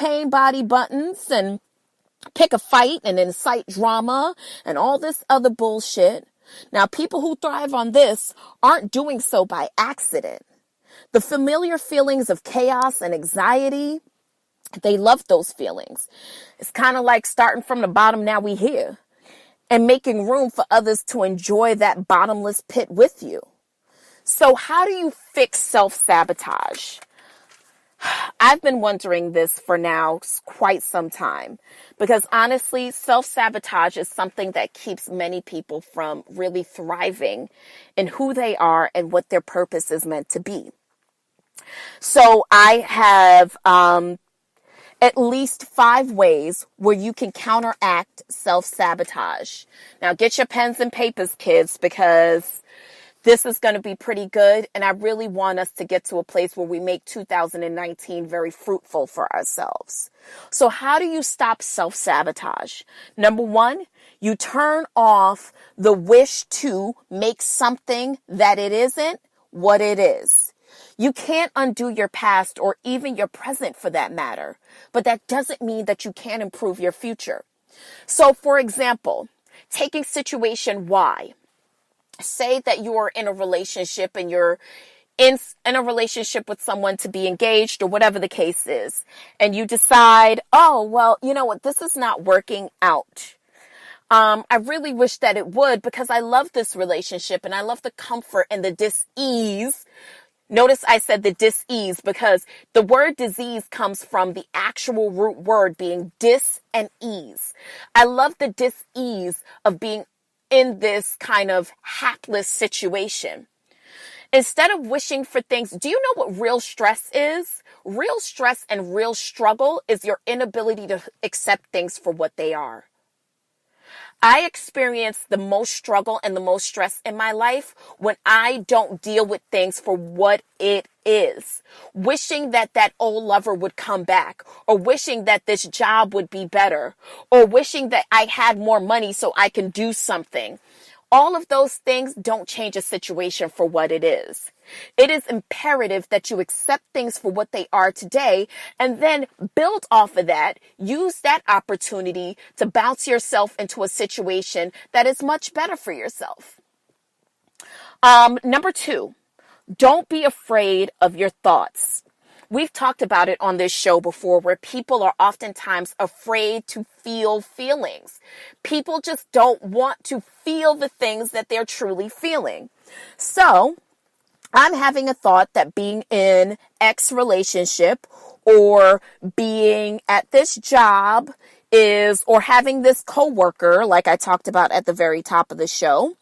pain body buttons and pick a fight and incite drama and all this other bullshit. Now, people who thrive on this aren't doing so by accident. The familiar feelings of chaos and anxiety, they love those feelings. It's kind of like starting from the bottom, now we here, and making room for others to enjoy that bottomless pit with you. So how do you fix self-sabotage? I've been wondering this for now quite some time, because honestly, self-sabotage is something that keeps many people from really thriving in who they are and what their purpose is meant to be. So I have at least 5 ways where you can counteract self-sabotage. Now get your pens and papers, kids, because this is going to be pretty good, and I really want us to get to a place where we make 2019 very fruitful for ourselves. So how do you stop self-sabotage? Number 1, you turn off the wish to make something that it isn't what it is. You can't undo your past or even your present for that matter, but that doesn't mean that you can't improve your future. So for example, taking situation Y. Say that you're in a relationship and you're in a relationship with someone to be engaged or whatever the case is. And you decide, oh, well, you know what? This is not working out. I really wish that it would, because I love this relationship and I love the comfort and the dis-ease. Notice I said the dis-ease because the word disease comes from the actual root word being dis and ease. I love the dis-ease of being in this kind of hapless situation. Instead of wishing for things, do you know what real stress is? Real stress and real struggle is your inability to accept things for what they are. I experience the most struggle and the most stress in my life when I don't deal with things for what it is. Wishing that that old lover would come back, or wishing that this job would be better, or wishing that I had more money so I can do something. All of those things don't change a situation for what it is. It is imperative that you accept things for what they are today and then build off of that. Use that opportunity to bounce yourself into a situation that is much better for yourself. Number 2, don't be afraid of your thoughts. We've talked about it on this show before, where people are oftentimes afraid to feel feelings. People just don't want to feel the things that they're truly feeling. So I'm having a thought that being in X relationship or being at this job or having this coworker, like I talked about at the very top of the show,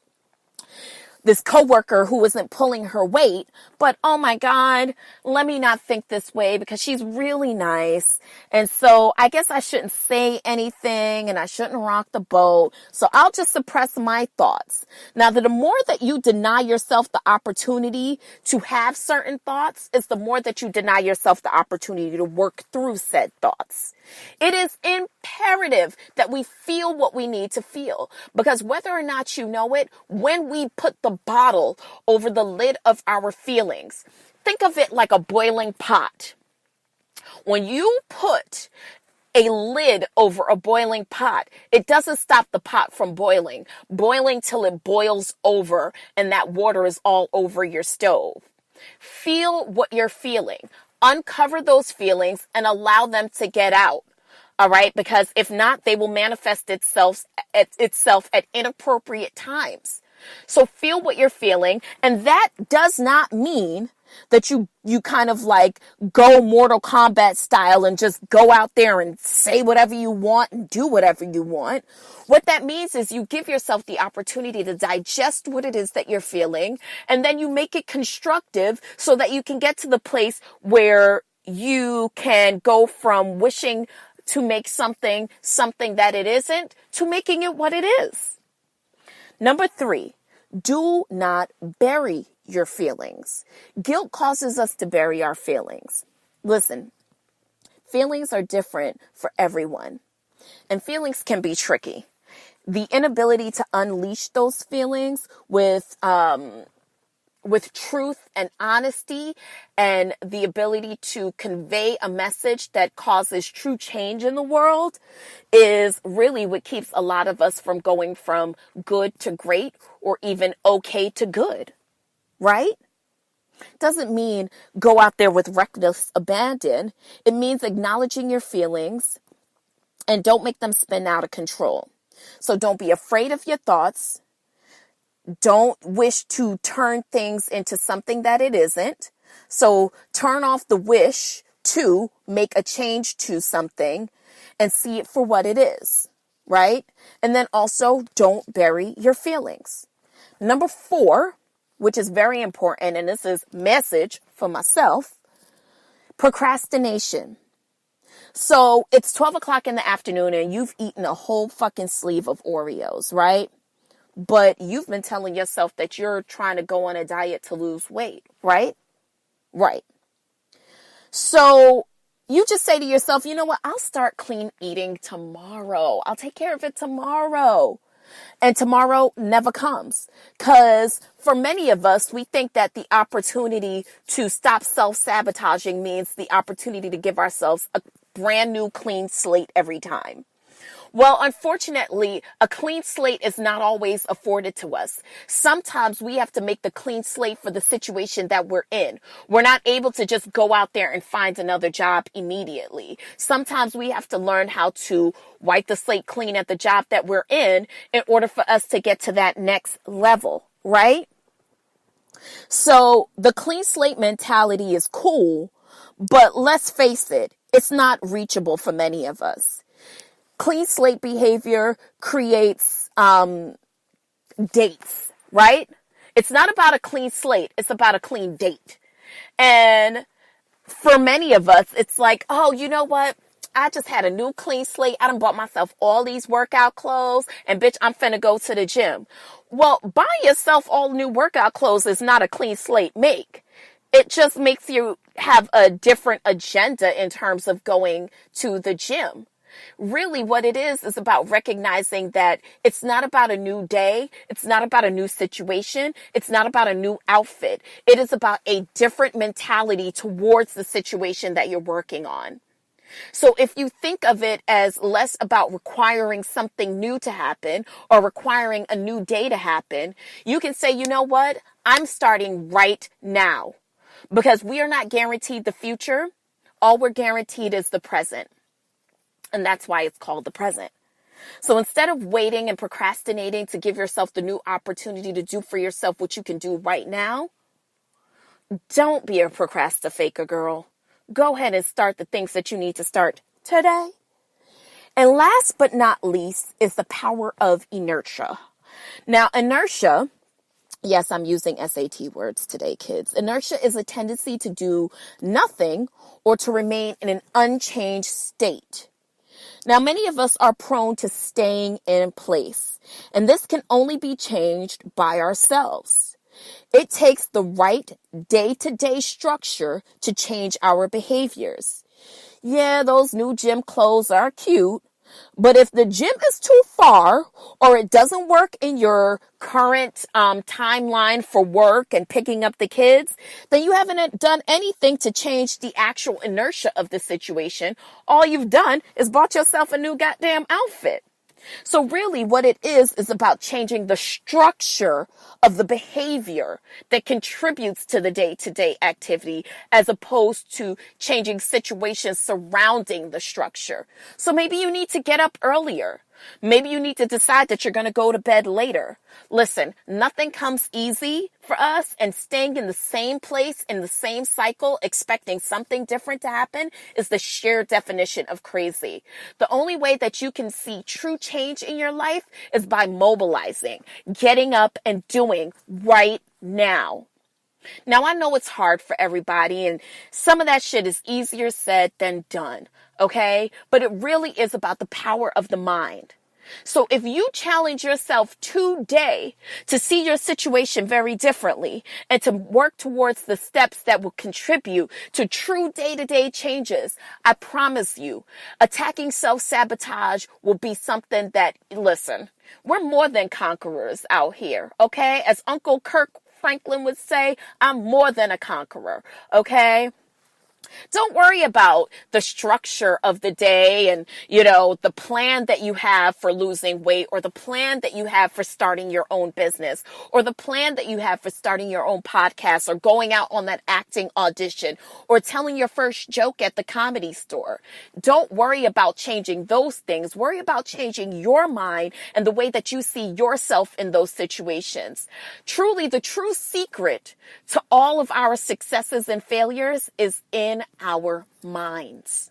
this coworker who isn't pulling her weight, but oh my God, let me not think this way because she's really nice. And so I guess I shouldn't say anything and I shouldn't rock the boat. So I'll just suppress my thoughts. Now, the more that you deny yourself the opportunity to have certain thoughts is the more that you deny yourself the opportunity to work through said thoughts. It is imperative that we feel what we need to feel, because whether or not you know it, when we put the bottle over the lid of our feelings, think of it like a boiling pot. When you put a lid over a boiling pot, it doesn't stop the pot from boiling till it boils over and that water is all over your stove. Feel what you're feeling. Uncover those feelings and allow them to get out. All right? Because if not, they will manifest itself at inappropriate times. So feel what you're feeling. And that does not mean that you kind of like go Mortal Kombat style and just go out there and say whatever you want and do whatever you want. What that means is you give yourself the opportunity to digest what it is that you're feeling, and then you make it constructive so that you can get to the place where you can go from wishing to make something that it isn't to making it what it is. Number 3, do not bury your feelings. Guilt causes us to bury our feelings. Listen, feelings are different for everyone, and feelings can be tricky. The inability to unleash those feelings with with truth and honesty and the ability to convey a message that causes true change in the world is really what keeps a lot of us from going from good to great or even okay to good, right? Doesn't mean go out there with reckless abandon. It means acknowledging your feelings and don't make them spin out of control. So don't be afraid of your thoughts. Don't wish to turn things into something that it isn't. So turn off the wish to make a change to something and see it for what it is, right? And then also don't bury your feelings. Number 4, which is very important, and this is message for myself, procrastination. So it's 12 o'clock in the afternoon and you've eaten a whole fucking sleeve of Oreos, right? But you've been telling yourself that you're trying to go on a diet to lose weight, right? Right. So you just say to yourself, you know what? I'll start clean eating tomorrow. I'll take care of it tomorrow. And tomorrow never comes. Because for many of us, we think that the opportunity to stop self-sabotaging means the opportunity to give ourselves a brand new clean slate every time. Well, unfortunately, a clean slate is not always afforded to us. Sometimes we have to make the clean slate for the situation that we're in. We're not able to just go out there and find another job immediately. Sometimes we have to learn how to wipe the slate clean at the job that we're in order for us to get to that next level, right? So the clean slate mentality is cool, but let's face it, it's not reachable for many of us. Clean slate behavior creates dates, right? It's not about a clean slate. It's about a clean date. And for many of us, it's like, oh, you know what? I just had a new clean slate. I done bought myself all these workout clothes and bitch, I'm finna go to the gym. Well, buying yourself all new workout clothes is not a clean slate make. It just makes you have a different agenda in terms of going to the gym. Really what it is about recognizing that it's not about a new day. It's not about a new situation. It's not about a new outfit. It is about a different mentality towards the situation that you're working on. So if you think of it as less about requiring something new to happen or requiring a new day to happen, you can say, you know what? I'm starting right now because we are not guaranteed the future. All we're guaranteed is the present. And that's why it's called the present. So instead of waiting and procrastinating to give yourself the new opportunity to do for yourself what you can do right now, don't be a procrastinator, girl. Go ahead and start the things that you need to start today. And last but not least is the power of inertia. Now, inertia, yes, I'm using SAT words today, kids. Inertia is a tendency to do nothing or to remain in an unchanged state. Now, many of us are prone to staying in place, and this can only be changed by ourselves. It takes the right day-to-day structure to change our behaviors. Yeah, those new gym clothes are cute, but if the gym is too far or it doesn't work in your current timeline for work and picking up the kids, then you haven't done anything to change the actual inertia of the situation. All you've done is bought yourself a new goddamn outfit. So really what it is about changing the structure of the behavior that contributes to the day-to-day activity as opposed to changing situations surrounding the structure. So maybe you need to get up earlier. Maybe you need to decide that you're going to go to bed later. Listen, nothing comes easy for us, and staying in the same place, in the same cycle, expecting something different to happen is the sheer definition of crazy. The only way that you can see true change in your life is by mobilizing, getting up and doing right now. Now, I know it's hard for everybody, and some of that shit is easier said than done, okay? But it really is about the power of the mind. So if you challenge yourself today to see your situation very differently and to work towards the steps that will contribute to true day-to-day changes, I promise you, attacking self-sabotage will be something that, listen, we're more than conquerors out here, okay? As Uncle Kirk Franklin would say, I'm more than a conqueror, okay? Don't worry about the structure of the day and, the plan that you have for losing weight, or the plan that you have for starting your own business, or the plan that you have for starting your own podcast, or going out on that acting audition, or telling your first joke at the comedy store. Don't worry about changing those things. Worry about changing your mind and the way that you see yourself in those situations. Truly, the true secret to all of our successes and failures is in our minds.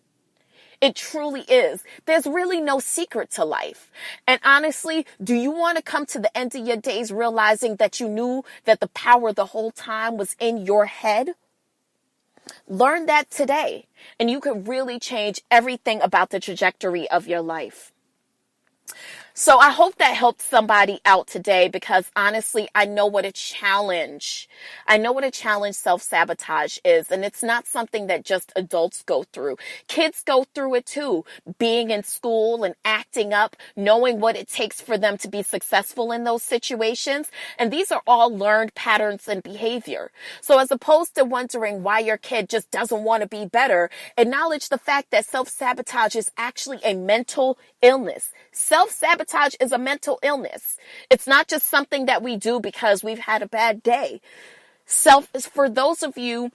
It truly is. There's really no secret to life. And honestly, do you want to come to the end of your days realizing that you knew that the power the whole time was in your head? Learn that today, and you can really change everything about the trajectory of your life. So I hope that helped somebody out today, because honestly, I know what a challenge self-sabotage is. And it's not something that just adults go through. Kids go through it too. Being in school and acting up, knowing what it takes for them to be successful in those situations. And these are all learned patterns and behavior. So as opposed to wondering why your kid just doesn't want to be better, acknowledge the fact that self-sabotage is actually a mental illness. Self-sabotage is a mental illness. It's not just something that we do because we've had a bad day. For those of you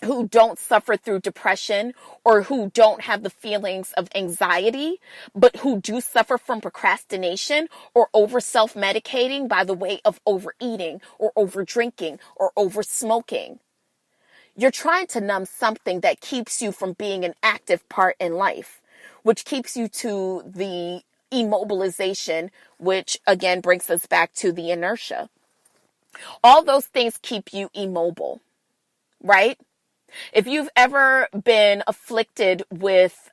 who don't suffer through depression, or who don't have the feelings of anxiety, but who do suffer from procrastination or over self-medicating by the way of overeating or over drinking or over smoking. You're trying to numb something that keeps you from being an active part in life, which keeps you to the immobilization, which again brings us back to the inertia. All those things keep you immobile, right? If you've ever been afflicted with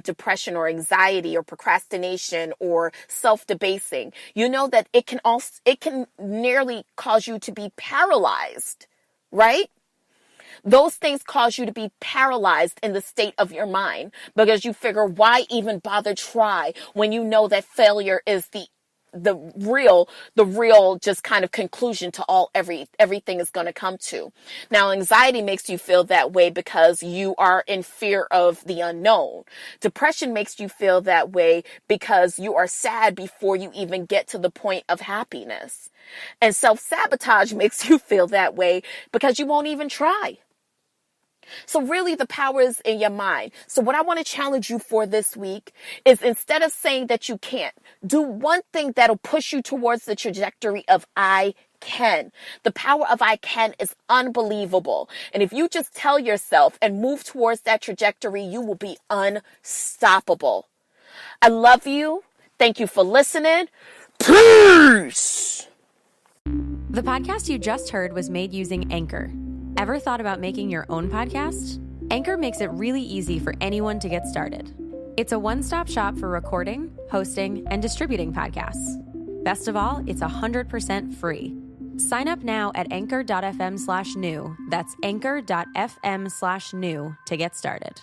depression or anxiety or procrastination or self-debasing, you know that it can nearly cause you to be paralyzed, right? Those things cause you to be paralyzed in the state of your mind, because you figure, why even bother try when you know that failure is the real just kind of conclusion to everything is going to come to. Now, anxiety makes you feel that way because you are in fear of the unknown. Depression makes you feel that way because you are sad before you even get to the point of happiness. And self-sabotage makes you feel that way because you won't even try. So really, the power is in your mind. So what I want to challenge you for this week is, instead of saying that you can't, do one thing that'll push you towards the trajectory of I can. The power of I can is unbelievable. And if you just tell yourself and move towards that trajectory, you will be unstoppable. I love you. Thank you for listening. Peace. The podcast you just heard was made using Anchor. Ever thought about making your own podcast? Anchor makes it really easy for anyone to get started. It's a one-stop shop for recording, hosting, and distributing podcasts. Best of all, it's 100% free. Sign up now at anchor.fm/new. That's anchor.fm/new to get started.